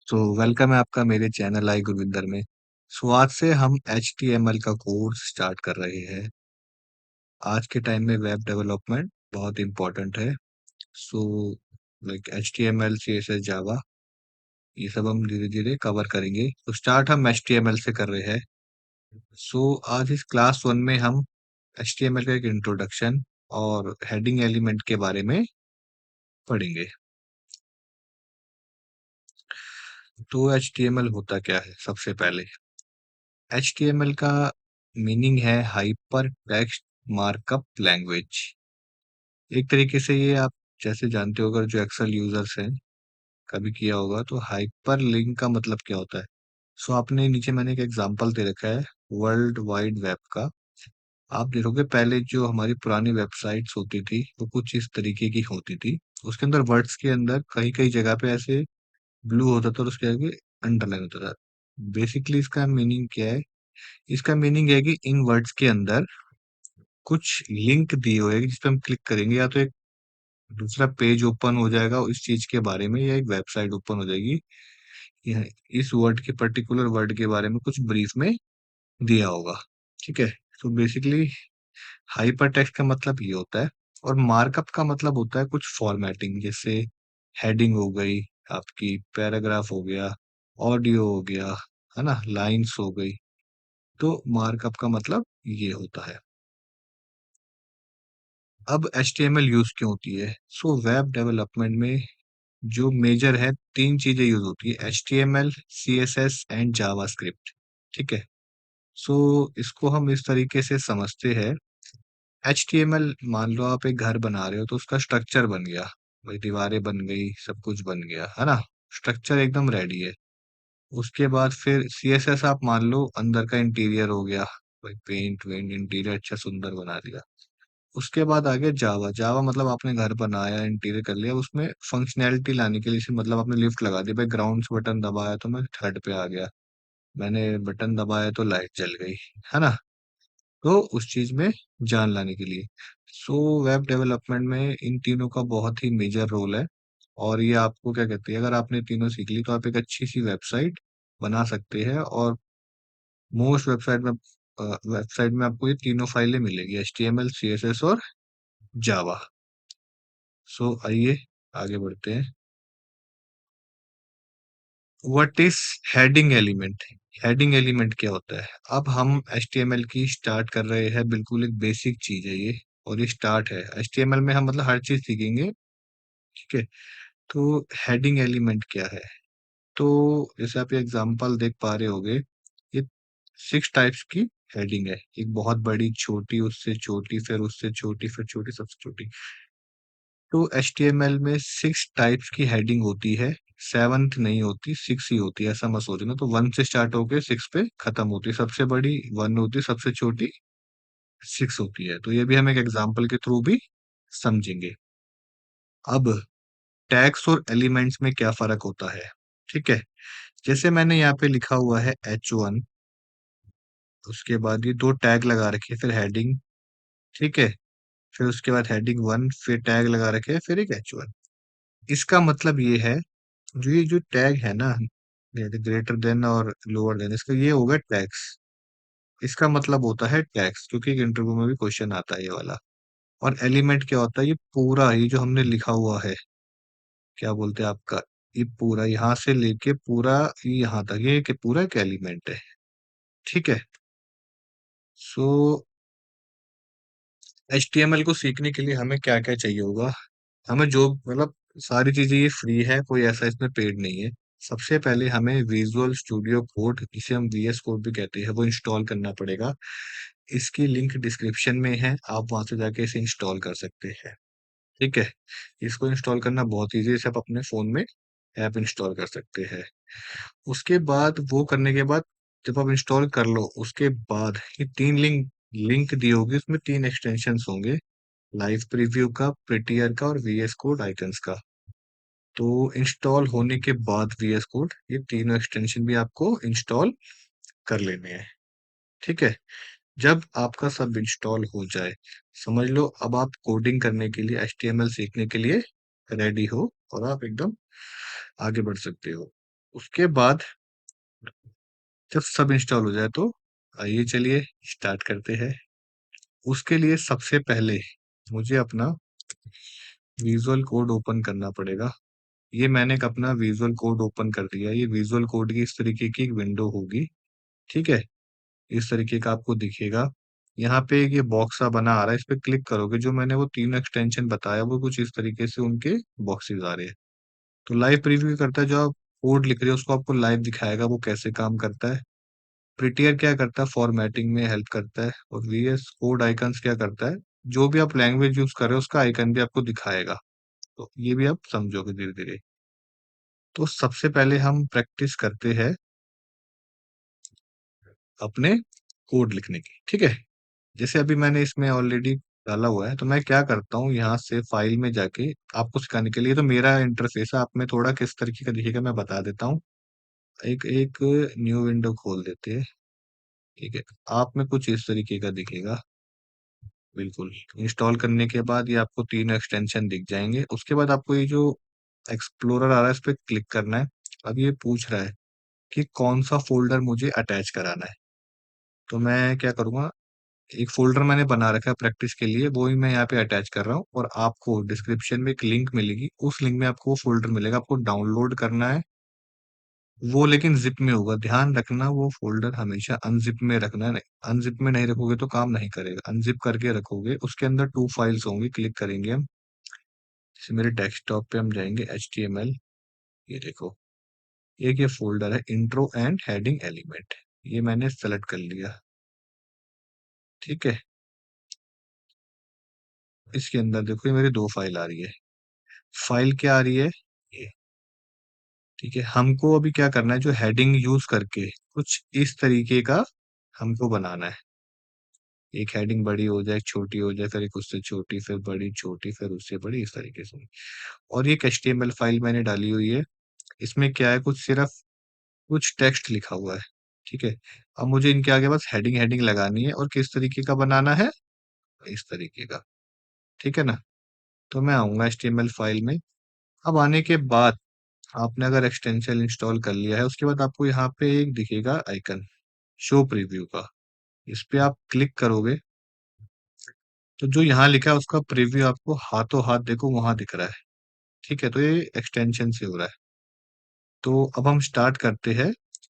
तो वेलकम है आपका मेरे चैनल आई गुरविंदर में। आज से हम HTML का कोर्स स्टार्ट कर रहे हैं। आज के टाइम में वेब डेवलपमेंट बहुत इम्पोर्टेंट है। सो लाइक HTML, CSS, जावा, ये सब हम धीरे धीरे कवर करेंगे। तो स्टार्ट हम HTML से कर रहे हैं। आज इस क्लास 1 में हम HTML का एक इंट्रोडक्शन और हेडिंग एलिमेंट के बारे में पढ़ेंगे। तो HTML होता क्या है? सबसे पहले HTML का मीनिंग है हाइपर टेक्स्ट मार्कअप लैंग्वेज। एक तरीके से ये आप जैसे जानते हो, अगर जो एक्सेल यूजर्स हैं कभी किया होगा, तो हाइपर लिंक का मतलब क्या होता है। आपने नीचे मैंने एक एग्जांपल दे रखा है वर्ल्ड वाइड वेब का। आप देखोगे पहले जो हमारी पुरानी वेबसाइट्स होती थी वो कुछ इस तरीके की होती थी। उसके अंदर वर्ड्स के अंदर कहीं कहीं जगह पे ऐसे ब्लू होता था और उसके आगे अंडरलाइन होता था। बेसिकली इसका मीनिंग क्या है? इसका मीनिंग है कि इन वर्ड्स के अंदर कुछ लिंक दिए हुए हैं जिस पे हम क्लिक करेंगे, या तो एक दूसरा पेज ओपन हो जाएगा इस चीज के बारे में, या एक वेबसाइट ओपन हो जाएगी यह इस वर्ड के पर्टिकुलर वर्ड के बारे में कुछ ब्रीफ में दिया होगा। ठीक है। तो बेसिकली हाइपर टेक्स्ट का मतलब ये होता है। और मार्कअप का मतलब होता है कुछ फॉर्मेटिंग, जैसे हेडिंग हो गई, आपकी पैराग्राफ हो गया, ऑडियो हो गया, है ना, लाइंस हो गई। तो मार्कअप का मतलब ये होता है। अब HTML यूज क्यों होती है? वेब डेवलपमेंट में जो मेजर है, तीन चीजें यूज होती है: HTML, CSS एंड जावास्क्रिप्ट। ठीक है। इसको हम इस तरीके से समझते हैं। HTML, मान लो आप एक घर बना रहे हो तो उसका स्ट्रक्चर बन गया, भाई दीवारें बन गई, सब कुछ बन गया, है ना, स्ट्रक्चर एकदम रेडी है। उसके बाद फिर CSS, आप मान लो अंदर का इंटीरियर हो गया, भाई पेंट वेंट इंटीरियर अच्छा सुंदर बना दिया। उसके बाद आ गया जावा। जावा मतलब आपने घर बनाया, इंटीरियर कर लिया, उसमें फंक्शनैलिटी लाने के लिए, मतलब आपने लिफ्ट लगा दी, भाई ग्राउंड से बटन दबाया तो मैं थर्ड पे आ गया, मैंने बटन दबाया तो लाइट जल गई, है ना। तो उस चीज में जान लाने के लिए वेब डेवलपमेंट में इन तीनों का बहुत ही मेजर रोल है। और ये आपको क्या कहते हैं, अगर आपने तीनों सीख ली तो आप एक अच्छी सी वेबसाइट बना सकते हैं। और मोस्ट वेबसाइट में आपको ये तीनों फाइलें मिलेगी: HTML, CSS और जावा। आइए आगे बढ़ते हैं। What is heading element? Heading element क्या होता है? अब हम HTML की स्टार्ट कर रहे हैं, बिल्कुल एक बेसिक चीज है ये, और ये स्टार्ट है। HTML में हम मतलब हर चीज सीखेंगे। ठीक है। तो हेडिंग एलिमेंट क्या है? तो जैसे आप ये एग्जांपल देख पा रहे होगे, ये 6 टाइप्स की हेडिंग है। एक बहुत बड़ी, छोटी, उससे छोटी, फिर उससे छोटी, फिर छोटी, सबसे छोटी। तो HTML में 6 टाइप्स की हेडिंग होती है। सेवंथ नहीं होती, 6 ही होती है, ऐसा मत सोचना। तो 1 से स्टार्ट होके 6 पे खत्म होती है। सबसे बड़ी 1 होती है, सबसे छोटी 6 होती है। तो ये भी हम एक एग्जांपल के थ्रू भी समझेंगे। अब टैग्स और एलिमेंट्स में क्या फर्क होता है? ठीक है। जैसे मैंने यहाँ पे लिखा हुआ है H1, उसके बाद ये 2 टैग लगा रखे, फिर हेडिंग। ठीक है। फिर उसके बाद हेडिंग 1, फिर टैग लगा रखे, फिर एक H1। इसका मतलब ये है, जो टैग है ना, ग्रेटर देन और लोअर देन, इसका ये होगा टैक्स। इसका मतलब होता है टैक्स, क्योंकि एक इंटरव्यू में भी क्वेश्चन आता है ये वाला। और एलिमेंट क्या होता है? ये पूरा, ये जो हमने लिखा हुआ है, क्या बोलते हैं आपका, ये पूरा यहाँ से लेके पूरा यहाँ तक, ये कि पूरा एक एलिमेंट है। ठीक है। सो HTML को सीखने के लिए हमें क्या क्या चाहिए होगा? हमें जो मतलब सारी चीजें ये फ्री है, कोई ऐसा इसमें पेड नहीं है। सबसे पहले हमें विजुअल स्टूडियो कोड, जिसे हम VS कोड भी कहते हैं, वो इंस्टॉल करना पड़ेगा। इसकी लिंक डिस्क्रिप्शन में है, आप वहां से जाके इसे इंस्टॉल कर सकते हैं। ठीक है। इसको इंस्टॉल करना बहुत ईजी है, इसे आप अपने फोन में ऐप इंस्टॉल कर सकते हैं। उसके बाद वो करने के बाद, जब आप इंस्टॉल कर लो, उसके बाद ये 3 लिंक लिंक दी होगी, उसमें 3 एक्सटेंशन होंगे: लाइव प्रीव्यू का, प्रिटियर का, और VS कोड आइकन्स का। तो इंस्टॉल होने के बाद VS कोड, ये तीनों एक्सटेंशन भी आपको इंस्टॉल कर लेने हैं। ठीक है। जब आपका सब इंस्टॉल हो जाए, समझ लो अब आप कोडिंग करने के लिए, HTML सीखने के लिए रेडी हो, और आप एकदम आगे बढ़ सकते हो। उसके बाद जब सब इंस्टॉल हो जाए तो आइए चलिए स्टार्ट करते हैं। उसके लिए सबसे पहले मुझे अपना विजुअल कोड ओपन करना पड़ेगा। ये मैंने एक अपना विजुअल कोड ओपन कर दिया। ये विजुअल कोड की इस तरीके की एक विंडो होगी। ठीक है, इस तरीके का आपको दिखेगा। यहाँ पे एक ये बॉक्स सा बना आ रहा है, इस पे क्लिक करोगे, जो मैंने वो तीन एक्सटेंशन बताया वो कुछ इस तरीके से उनके बॉक्सेस आ रहे हैं। तो लाइव प्रीव्यू करता है, जो आप कोड लिख रहे हो उसको आपको लाइव दिखाएगा वो कैसे काम करता है। प्रिटियर क्या करता है, फॉर्मेटिंग में हेल्प करता है। और वीएस कोड आइकन्स क्या करता है, जो भी आप लैंग्वेज यूज कर रहे हो उसका आइकन भी आपको दिखाएगा। तो ये भी आप समझोगे धीरे धीरे। तो सबसे पहले हम प्रैक्टिस करते हैं अपने कोड लिखने की। ठीक है, जैसे अभी मैंने इसमें ऑलरेडी डाला हुआ है, तो मैं क्या करता हूँ यहाँ से फाइल में जाके आपको सिखाने के लिए, तो मेरा इंटरफेस है, आप में थोड़ा किस तरीके का दिखेगा मैं बता देता हूँ। एक एक न्यू विंडो खोल देते हैं। ठीक है, आप में कुछ इस तरीके का दिखेगा। बिल्कुल, इंस्टॉल करने के बाद ये आपको तीन एक्सटेंशन दिख जाएंगे। उसके बाद आपको ये जो एक्सप्लोरर आ रहा है इस पे क्लिक करना है। अब ये पूछ रहा है कि कौन सा फोल्डर मुझे अटैच कराना है। तो मैं क्या करूंगा, एक फोल्डर मैंने बना रखा है प्रैक्टिस के लिए, वो ही मैं यहाँ पे अटैच कर रहा हूँ। और आपको डिस्क्रिप्शन में एक लिंक मिलेगी, उस लिंक में आपको वो फोल्डर मिलेगा, आपको डाउनलोड करना है। वो लेकिन जिप में होगा, ध्यान रखना वो फोल्डर हमेशा अनजिप में रखना है। नहीं, अनजिप में नहीं रखोगे तो काम नहीं करेगा, अनजिप करके रखोगे। उसके अंदर टू फाइल्स होंगी, क्लिक करेंगे हम। जैसे मेरे डेस्कटॉप पे हम जाएंगे, HTML, ये देखो, एक ये फोल्डर है इंट्रो एंड हेडिंग एलिमेंट, ये मैंने सेलेक्ट कर लिया। ठीक है, इसके अंदर देखो ये मेरी दो फाइल आ रही है। फाइल क्या आ रही है, ये। ठीक है, हमको अभी क्या करना है, जो हेडिंग यूज करके कुछ इस तरीके का हमको बनाना है। एक हेडिंग बड़ी हो जाए, छोटी हो जाए, फिर एक उससे छोटी, फिर बड़ी, छोटी, फिर उससे बड़ी, इस तरीके से। और ये HTML फाइल मैंने डाली हुई है। इसमें क्या है, कुछ सिर्फ कुछ टेक्स्ट लिखा हुआ है। ठीक है, अब मुझे इनके आगे बस हेडिंग हेडिंग लगानी है। और किस तरीके का बनाना है, इस तरीके का। ठीक है ना। तो मैं आऊंगा HTML फाइल में। अब आने के बाद आपने अगर एक्सटेंशन इंस्टॉल कर लिया है, उसके बाद आपको यहाँ पे एक दिखेगा आइकन शो प्रीव्यू का। इस पे आप क्लिक करोगे तो जो यहाँ लिखा है उसका प्रीव्यू आपको हाथों हाथ देखो वहां दिख रहा है। ठीक है, तो ये एक्सटेंशन से हो रहा है। तो अब हम स्टार्ट करते हैं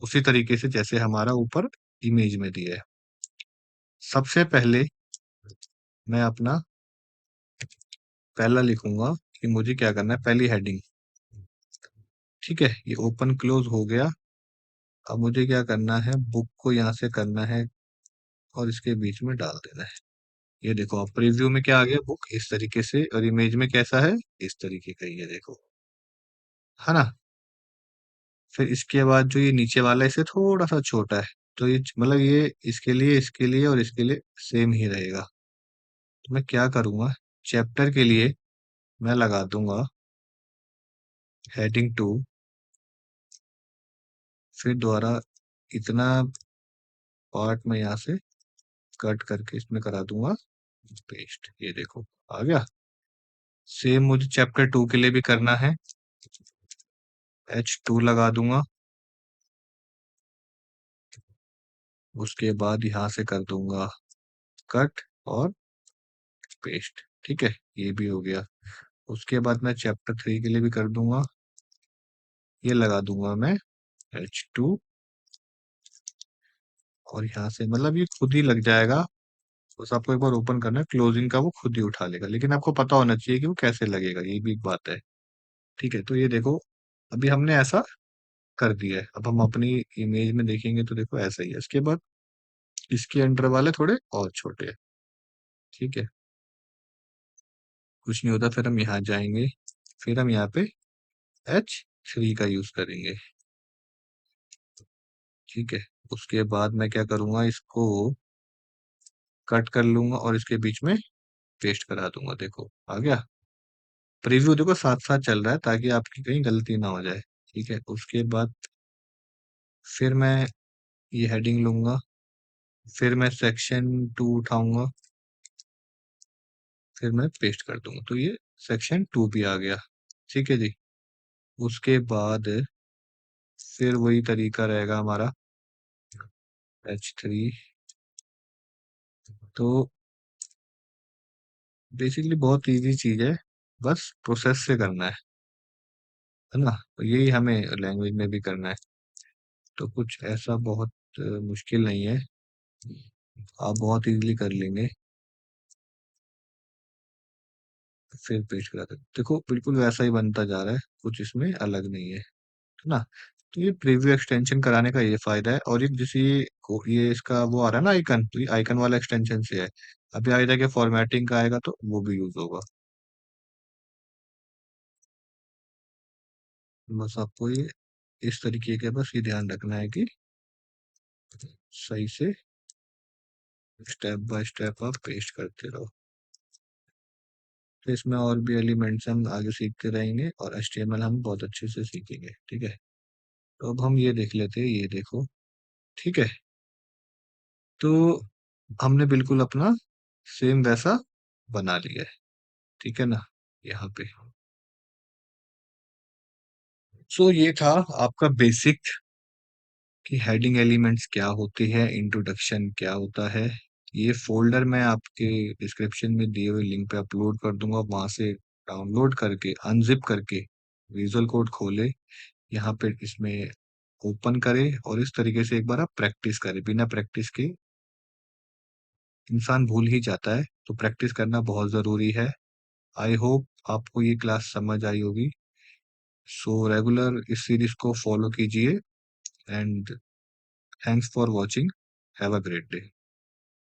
उसी तरीके से जैसे हमारा ऊपर इमेज में दिया है। सबसे पहले मैं अपना पहला लिखूंगा कि मुझे क्या करना है, पहली हेडिंग। ठीक है, ये ओपन क्लोज हो गया। अब मुझे क्या करना है, बुक को यहाँ से करना है और इसके बीच में डाल देना है। ये देखो, अब प्रीव्यू में क्या आ गया, बुक इस तरीके से, और इमेज में कैसा है, इस तरीके का, ये देखो, है ना। फिर इसके बाद जो ये नीचे वाला है इसे थोड़ा सा छोटा है। तो ये मतलब ये इसके लिए और इसके लिए सेम ही रहेगा। तो मैं क्या करूंगा, चैप्टर के लिए मैं लगा दूंगा हेडिंग 2। फिर दोबारा इतना पार्ट में यहाँ से कट करके इसमें करा दूंगा पेस्ट, ये देखो आ गया। सेम मुझे चैप्टर 2 के लिए भी करना है, H2 लगा दूंगा। उसके बाद यहाँ से कर दूंगा कट और पेस्ट। ठीक है, ये भी हो गया। उसके बाद मैं चैप्टर 3 के लिए भी कर दूंगा, ये लगा दूंगा मैं H2। और यहाँ से मतलब ये खुद ही लग जाएगा। बस आपको एक बार ओपन करना है, क्लोजिंग का वो खुद ही उठा लेगा, लेकिन आपको पता होना चाहिए कि वो कैसे लगेगा, ये भी एक बात है। ठीक है, तो ये देखो, अभी हमने ऐसा कर दिया है। अब हम अपनी इमेज में देखेंगे तो देखो ऐसा ही है। इसके बाद इसके अंडर वाले थोड़े और छोटे हैं। ठीक है, कुछ नहीं होता, फिर हम यहाँ जाएंगे। फिर हम यहाँ पे H3 का यूज करेंगे। ठीक है, उसके बाद मैं क्या करूंगा, इसको कट कर लूंगा और इसके बीच में पेस्ट करा दूंगा। देखो आ गया। प्रीव्यू देखो साथ साथ चल रहा है ताकि आपकी कहीं गलती ना हो जाए। ठीक है, उसके बाद फिर मैं ये हेडिंग लूंगा। फिर मैं सेक्शन 2 उठाऊंगा। फिर मैं पेस्ट कर दूंगा, तो ये सेक्शन 2 भी आ गया। ठीक है जी। उसके बाद फिर वही तरीका रहेगा हमारा, H3। तो बेसिकली बहुत इजी चीज है, बस प्रोसेस से करना है ना? तो यही हमें लैंग्वेज में भी करना है, तो कुछ ऐसा बहुत मुश्किल नहीं है, आप बहुत इजीली कर लेंगे। फिर पेश करा दो, देखो बिल्कुल वैसा ही बनता जा रहा है, कुछ इसमें अलग नहीं है ना? तो ये प्रीव्यू एक्सटेंशन कराने का ये फायदा है, और ये जैसे ये इसका वो आ रहा है ना आइकन, तो ये आइकन वाला एक्सटेंशन से है। अभी आगे जाके फॉर्मेटिंग का आएगा तो वो भी यूज होगा। बस आपको ये इस तरीके का बस ये ध्यान रखना है कि सही से स्टेप बाय स्टेप आप पेस्ट करते रहो। तो इसमें और भी एलिमेंट्स हम आगे सीखते रहेंगे, और HTML हम बहुत अच्छे से सीखेंगे, ठीक है? तो अब हम ये देख लेते हैं, ये देखो, ठीक है? तो हमने बिल्कुल अपना सेम वैसा बना लिया है, ठीक है ना? यहाँ पे सो ये था आपका बेसिक कि हेडिंग एलिमेंट्स क्या होते हैं, इंट्रोडक्शन क्या होता है। ये फोल्डर मैं आपके डिस्क्रिप्शन में दिए हुए लिंक पे अपलोड कर दूंगा, वहां से डाउनलोड करके अनजिप करके विजुअल कोड खोले, यहाँ पे इसमें ओपन करें, और इस तरीके से एक बार आप प्रैक्टिस करें। बिना प्रैक्टिस के इंसान भूल ही जाता है, तो प्रैक्टिस करना बहुत जरूरी है। आई होप आपको ये क्लास समझ आई होगी। सो रेगुलर इस सीरीज को फॉलो कीजिए, and thanks for watching. Have a great day.